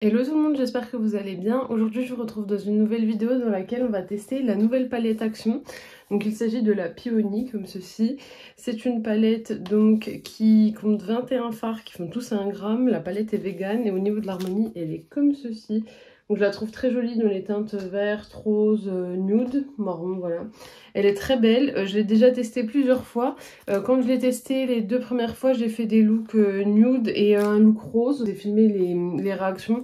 Hello tout le monde, j'espère que vous allez bien. Aujourd'hui je vous retrouve dans une nouvelle vidéo dans laquelle on va tester la nouvelle palette Action. Donc il s'agit de la Peony comme ceci. C'est une palette donc qui compte 21 fards qui font tous 1 gramme. La palette est vegan et au niveau de l'harmonie elle est comme ceci. Donc je la trouve très jolie dans les teintes verte, rose, nude, marron, voilà. Elle est très belle, je l'ai déjà testée plusieurs fois. Quand je l'ai testée les 2 premières fois, j'ai fait des looks nude et un look rose. J'ai filmé les réactions.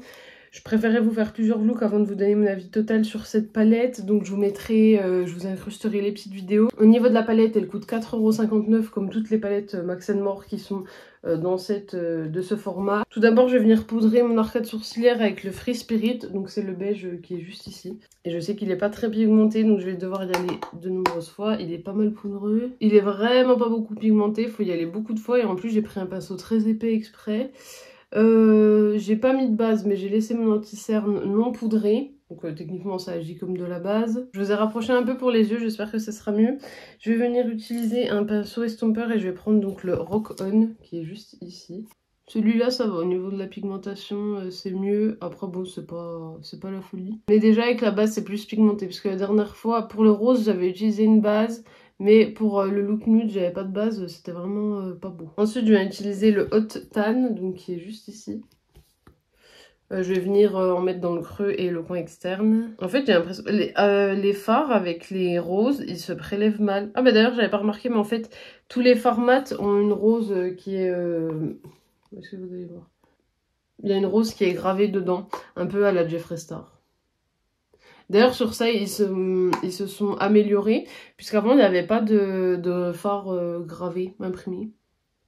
Je préférais vous faire plusieurs looks avant de vous donner mon avis total sur cette palette. Donc je vous mettrai, je vous incrusterai les petites vidéos. Au niveau de la palette, elle coûte 4,59 € comme toutes les palettes Max & More qui sont dans de ce format. Tout d'abord, je vais venir poudrer mon arcade sourcilière avec le Free Spirit. Donc c'est le beige qui est juste ici. Et je sais qu'il n'est pas très pigmenté, donc je vais devoir y aller de nombreuses fois. Il est pas mal poudreux. Il est vraiment pas beaucoup pigmenté, il faut y aller beaucoup de fois. Et en plus, j'ai pris un pinceau très épais exprès. J'ai pas mis de base, mais j'ai laissé mon anti-cerne non poudré. Donc techniquement ça agit comme de la base. Je vous ai rapproché un peu pour les yeux, j'espère que ça sera mieux. Je vais venir utiliser un pinceau estompeur et je vais prendre donc le Rock On qui est juste ici. Celui-là ça va, au niveau de la pigmentation c'est mieux. Après bon c'est pas la folie. Mais déjà avec la base c'est plus pigmenté, parce que la dernière fois pour le rose j'avais utilisé une base. Mais pour le look nude, j'avais pas de base, c'était vraiment pas beau. Ensuite, je vais utiliser le Hot Tan, donc qui est juste ici. Je vais venir en mettre dans le creux et le coin externe. En fait, j'ai l'impression les fards avec les roses, ils se prélèvent mal. Ah bah d'ailleurs, j'avais pas remarqué, mais en fait, tous les fards mat ont une rose qui est... Est-ce que vous allez voir? Il y a une rose qui est gravée dedans, un peu à la Jeffree Star. D'ailleurs, sur ça, ils se sont améliorés, puisqu'avant, il n'y avait pas de fard gravé, imprimé.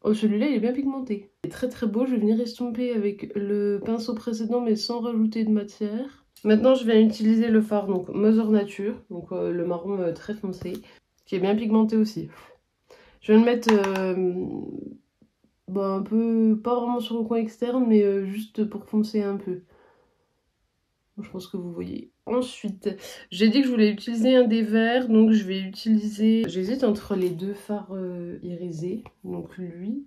Oh, celui-là, il est bien pigmenté. Il est très très beau. Je vais venir estomper avec le pinceau précédent, mais sans rajouter de matière. Maintenant, je vais utiliser le fard, donc Mother Nature, donc le marron très foncé, qui est bien pigmenté aussi. Je vais le mettre un peu, pas vraiment sur le coin externe, mais juste pour foncer un peu. Je pense que vous voyez. Ensuite, j'ai dit que je voulais utiliser un des verts, donc je vais utiliser... J'hésite entre les deux fards irisés, donc lui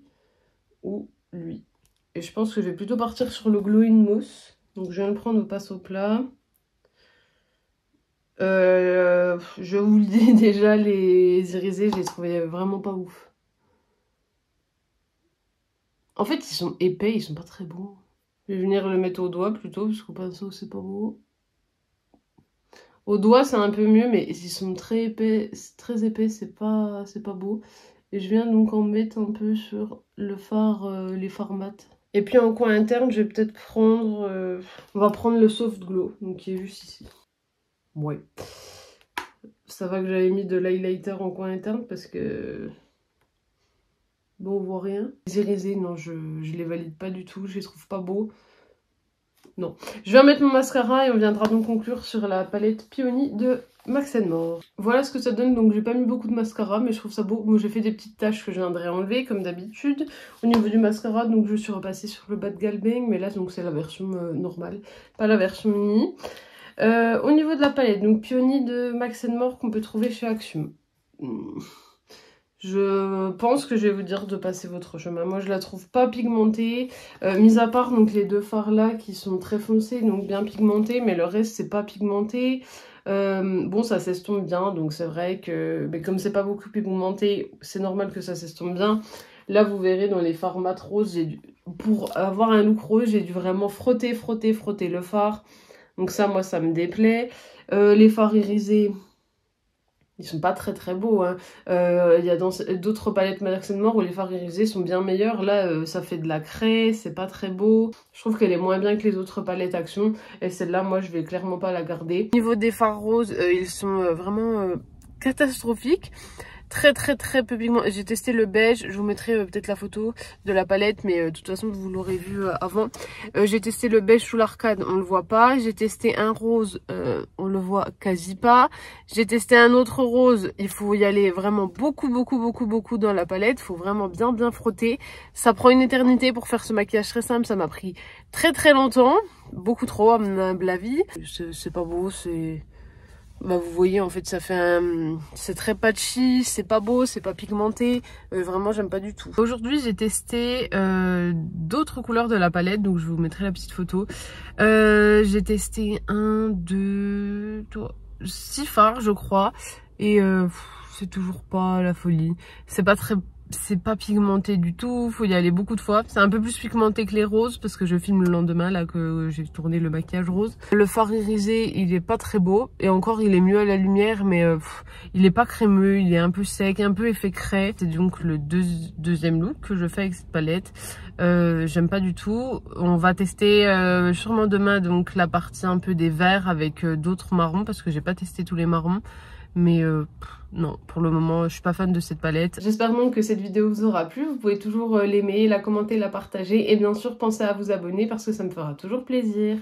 ou lui. Et je pense que je vais plutôt partir sur le Glow in Mousse. Donc je viens de prendre au passe au plat. Je vous le dis déjà, les irisés, je les trouvais vraiment pas ouf. En fait, ils sont épais, ils sont pas très beaux. Je vais venir le mettre au doigt plutôt, parce qu'au pinceau, c'est pas beau. Au doigt, c'est un peu mieux, mais ils sont très épais, c'est pas beau. Et je viens donc en mettre un peu sur le fard, les fards mat. Et puis en coin interne, je vais peut-être prendre... on va prendre le Soft Glow, donc qui est juste ici. Ouais. Ça va que j'avais mis de l'highlighter en coin interne parce que... Bon, on voit rien. Les irisés, non, je les valide pas du tout, je les trouve pas beaux. Non. Je vais mettre mon mascara et on viendra donc conclure sur la palette Peony de Max & More. Voilà ce que ça donne. Donc j'ai pas mis beaucoup de mascara, mais je trouve ça beau. Moi j'ai fait des petites taches que je viendrai enlever comme d'habitude. Au niveau du mascara, donc je suis repassée sur le Bad Gal Bang, mais là donc c'est la version normale, pas la version mini. Au niveau de la palette, donc Peony de Max & More qu'on peut trouver chez Action. Je pense que je vais vous dire de passer votre chemin. Moi, je la trouve pas pigmentée. Mis à part donc les deux fards là qui sont très foncés, donc bien pigmentés, mais le reste c'est pas pigmenté. Bon, ça s'estompe bien, donc c'est vrai que, mais comme c'est pas beaucoup pigmenté, c'est normal que ça s'estompe bien. Là, vous verrez dans les fards mat rose, pour avoir un look rose, j'ai dû vraiment frotter le fard. Donc ça, moi, ça me déplaît. Les fards irisés... Ils sont pas très très beaux. Hein. Y a d'autres palettes Max & More où les fards irisés sont bien meilleurs. Là, ça fait de la craie, c'est pas très beau. Je trouve qu'elle est moins bien que les autres palettes Action. Et celle-là, moi, je vais clairement pas la garder. Au niveau des fards roses, ils sont vraiment catastrophiques. Très peu pigmenté. J'ai testé le beige, je vous mettrai peut-être la photo de la palette, mais de toute façon vous l'aurez vu avant. J'ai testé le beige sous l'arcade, on le voit pas. J'ai testé un rose, on le voit quasi pas. J'ai testé un autre rose, il faut y aller vraiment beaucoup dans la palette. Il faut vraiment bien frotter. Ça prend une éternité pour faire ce maquillage très simple, ça m'a pris très longtemps. Beaucoup trop à mon humble avis. C'est pas beau, c'est... Bah vous voyez en fait ça fait un... c'est très patchy, c'est pas beau, c'est pas pigmenté, vraiment j'aime pas du tout. Aujourd'hui j'ai testé d'autres couleurs de la palette, donc je vous mettrai la petite photo. J'ai testé 1, 2, 3, 6 fards je crois et c'est toujours pas la folie. C'est pas pigmenté du tout, faut y aller beaucoup de fois. C'est un peu plus pigmenté que les roses parce que je filme le lendemain là que j'ai tourné le maquillage rose. Le fard irisé il est pas très beau et encore il est mieux à la lumière mais il est pas crémeux, il est un peu sec, un peu effet craie. C'est donc le deuxième look que je fais avec cette palette. J'aime pas du tout. On va tester sûrement demain donc la partie un peu des verts avec d'autres marrons parce que j'ai pas testé tous les marrons. Mais non, pour le moment, je suis pas fan de cette palette. J'espère donc que cette vidéo vous aura plu. Vous pouvez toujours l'aimer, la commenter, la partager et bien sûr pensez à vous abonner parce que ça me fera toujours plaisir.